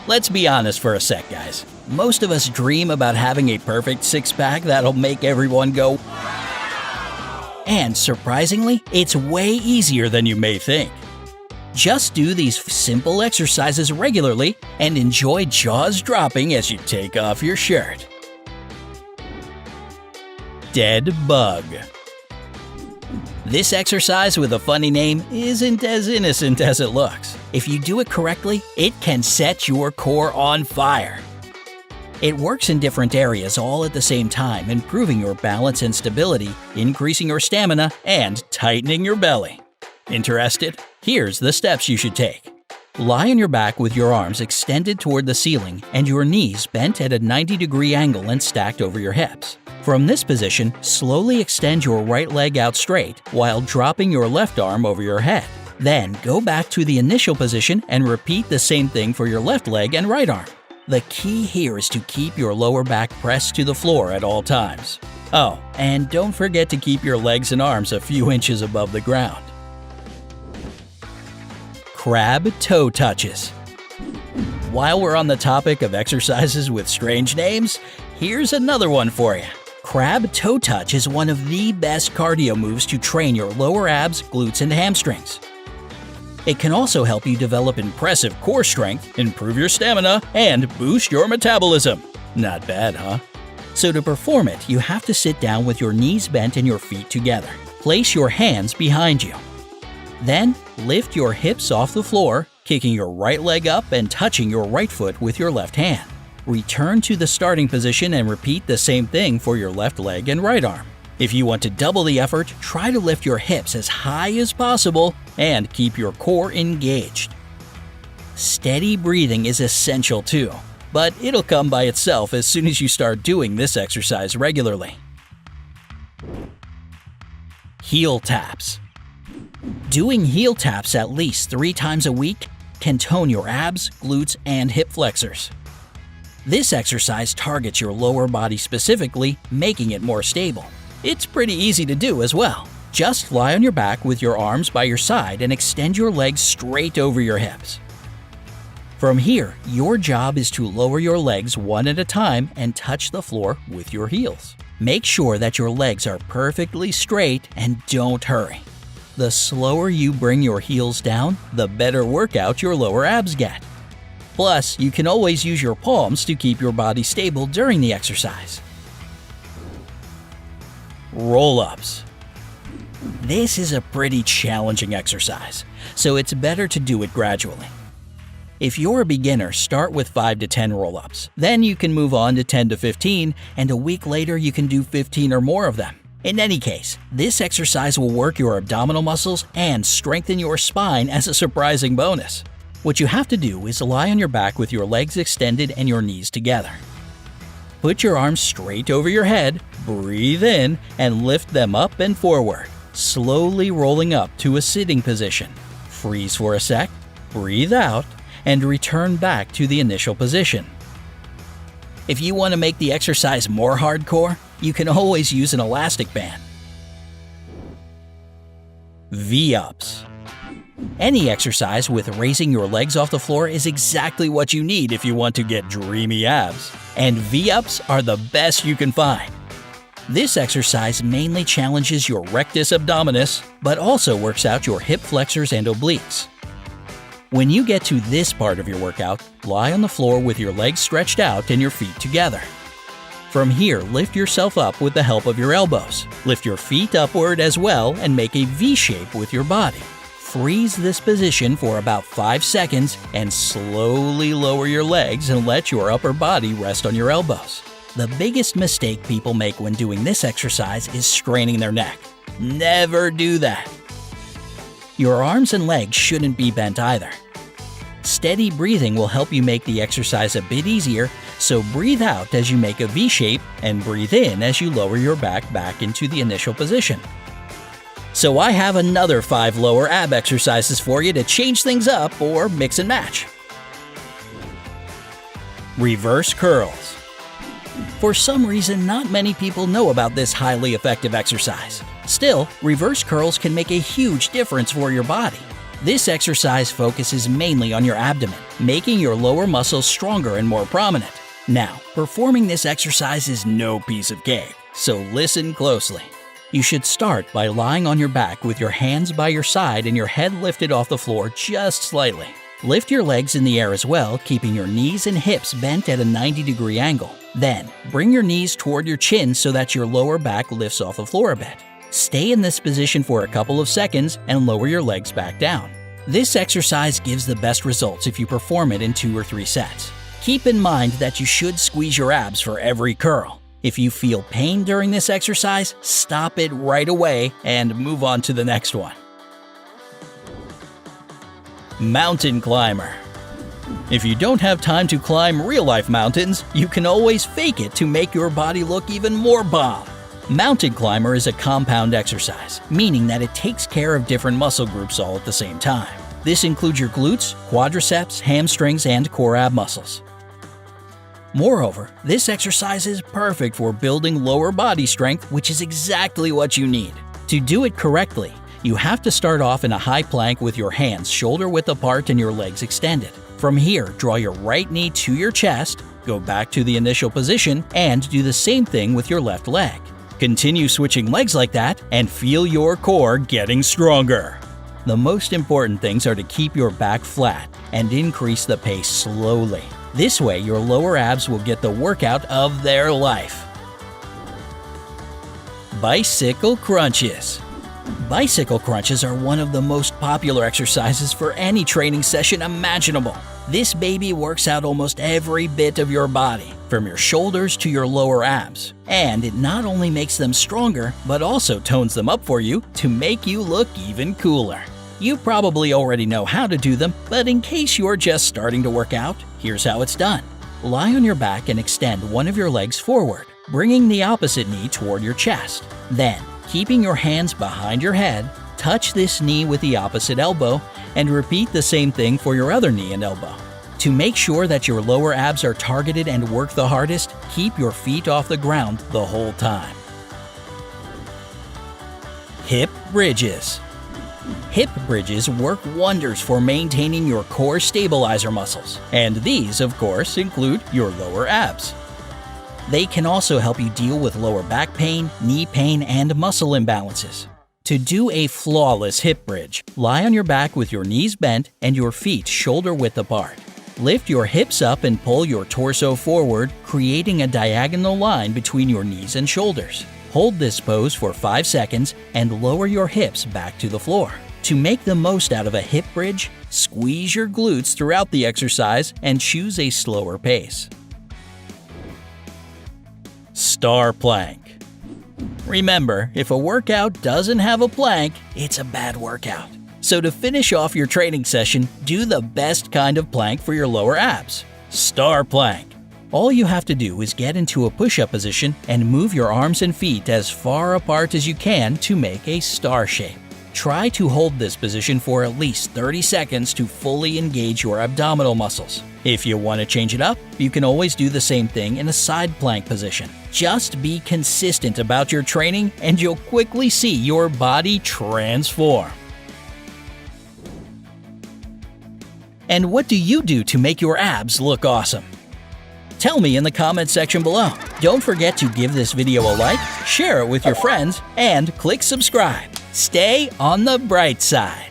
Let's be honest for a sec, guys. Most of us dream about having a perfect six-pack that'll make everyone go wow. And surprisingly, it's way easier than you may think. Just do these simple exercises regularly and enjoy jaws dropping as you take off your shirt. Dead bug. This exercise with a funny name isn't as innocent as it looks. If you do it correctly, it can set your core on fire. It works in different areas all at the same time, improving your balance and stability, increasing your stamina, and tightening your belly. Interested? Here's the steps you should take. Lie on your back with your arms extended toward the ceiling and your knees bent at a 90-degree angle and stacked over your hips. From this position, slowly extend your right leg out straight while dropping your left arm over your head. Then go back to the initial position and repeat the same thing for your left leg and right arm. The key here is to keep your lower back pressed to the floor at all times. Oh, and don't forget to keep your legs and arms a few inches above the ground. Crab toe touches. While we're on the topic of exercises with strange names, here's another one for you. Crab toe touch is one of the best cardio moves to train your lower abs, glutes, and hamstrings. It can also help you develop impressive core strength, improve your stamina, and boost your metabolism. Not bad, huh? So to perform it, you have to sit down with your knees bent and your feet together. Place your hands behind you. Then, lift your hips off the floor, kicking your right leg up and touching your right foot with your left hand. Return to the starting position and repeat the same thing for your left leg and right arm. If you want to double the effort, try to lift your hips as high as possible and keep your core engaged. Steady breathing is essential too, but it'll come by itself as soon as you start doing this exercise regularly. Heel taps. Doing heel taps at least 3 times a week can tone your abs, glutes, and hip flexors. This exercise targets your lower body specifically, making it more stable. It's pretty easy to do as well. Just lie on your back with your arms by your side and extend your legs straight over your hips. From here, your job is to lower your legs one at a time and touch the floor with your heels. Make sure that your legs are perfectly straight and don't hurry. The slower you bring your heels down, the better workout your lower abs get. Plus, you can always use your palms to keep your body stable during the exercise. Roll-ups. This is a pretty challenging exercise, so it's better to do it gradually. If you're a beginner, start with 5 to 10 roll-ups. Then you can move on to 10 to 15, and a week later you can do 15 or more of them. In any case, this exercise will work your abdominal muscles and strengthen your spine as a surprising bonus. What you have to do is lie on your back with your legs extended and your knees together. Put your arms straight over your head, breathe in, and lift them up and forward, slowly rolling up to a sitting position. Freeze for a sec, breathe out, and return back to the initial position. If you want to make the exercise more hardcore, you can always use an elastic band. V-ups. Any exercise with raising your legs off the floor is exactly what you need if you want to get dreamy abs. And V-ups are the best you can find. This exercise mainly challenges your rectus abdominis, but also works out your hip flexors and obliques. When you get to this part of your workout, lie on the floor with your legs stretched out and your feet together. From here, lift yourself up with the help of your elbows. Lift your feet upward as well and make a V shape with your body. Freeze this position for about 5 seconds and slowly lower your legs and let your upper body rest on your elbows. The biggest mistake people make when doing this exercise is straining their neck. Never do that. Your arms and legs shouldn't be bent either. Steady breathing will help you make the exercise a bit easier, so breathe out as you make a V shape and breathe in as you lower your back into the initial position. So I have another 5 lower ab exercises for you to change things up or mix and match. Reverse curls. For some reason, not many people know about this highly effective exercise. Still, reverse curls can make a huge difference for your body. This exercise focuses mainly on your abdomen, making your lower muscles stronger and more prominent. Now, performing this exercise is no piece of cake, so listen closely. You should start by lying on your back with your hands by your side and your head lifted off the floor just slightly. Lift your legs in the air as well, keeping your knees and hips bent at a 90-degree angle. Then, bring your knees toward your chin so that your lower back lifts off the floor a bit. Stay in this position for a couple of seconds and lower your legs back down. This exercise gives the best results if you perform it in 2 or 3 sets. Keep in mind that you should squeeze your abs for every curl. If you feel pain during this exercise, stop it right away and move on to the next one. Mountain climber. If you don't have time to climb real-life mountains, you can always fake it to make your body look even more bomb. Mountain climber is a compound exercise, meaning that it takes care of different muscle groups all at the same time. This includes your glutes, quadriceps, hamstrings, and core ab muscles. Moreover, this exercise is perfect for building lower body strength, which is exactly what you need. To do it correctly, you have to start off in a high plank with your hands shoulder-width apart and your legs extended. From here, draw your right knee to your chest, go back to the initial position, and do the same thing with your left leg. Continue switching legs like that and feel your core getting stronger. The most important things are to keep your back flat and increase the pace slowly. This way, your lower abs will get the workout of their life. Bicycle crunches. Bicycle crunches are one of the most popular exercises for any training session imaginable. This baby works out almost every bit of your body, from your shoulders to your lower abs. And it not only makes them stronger, but also tones them up for you to make you look even cooler. You probably already know how to do them, but in case you're just starting to work out, here's how it's done. Lie on your back and extend one of your legs forward, bringing the opposite knee toward your chest. Then, keeping your hands behind your head, touch this knee with the opposite elbow and repeat the same thing for your other knee and elbow. To make sure that your lower abs are targeted and work the hardest, keep your feet off the ground the whole time. Hip bridges. Hip bridges work wonders for maintaining your core stabilizer muscles, and these, of course, include your lower abs. They can also help you deal with lower back pain, knee pain, and muscle imbalances. To do a flawless hip bridge, lie on your back with your knees bent and your feet shoulder-width apart. Lift your hips up and pull your torso forward, creating a diagonal line between your knees and shoulders. Hold this pose for 5 seconds and lower your hips back to the floor. To make the most out of a hip bridge, squeeze your glutes throughout the exercise and choose a slower pace. Star plank. Remember, if a workout doesn't have a plank, it's a bad workout. So to finish off your training session, do the best kind of plank for your lower abs. Star plank. All you have to do is get into a push-up position and move your arms and feet as far apart as you can to make a star shape. Try to hold this position for at least 30 seconds to fully engage your abdominal muscles. If you want to change it up, you can always do the same thing in a side plank position. Just be consistent about your training and you'll quickly see your body transform. And what do you do to make your abs look awesome? Tell me in the comment section below. Don't forget to give this video a like, share it with your friends, and click subscribe. Stay on the bright side.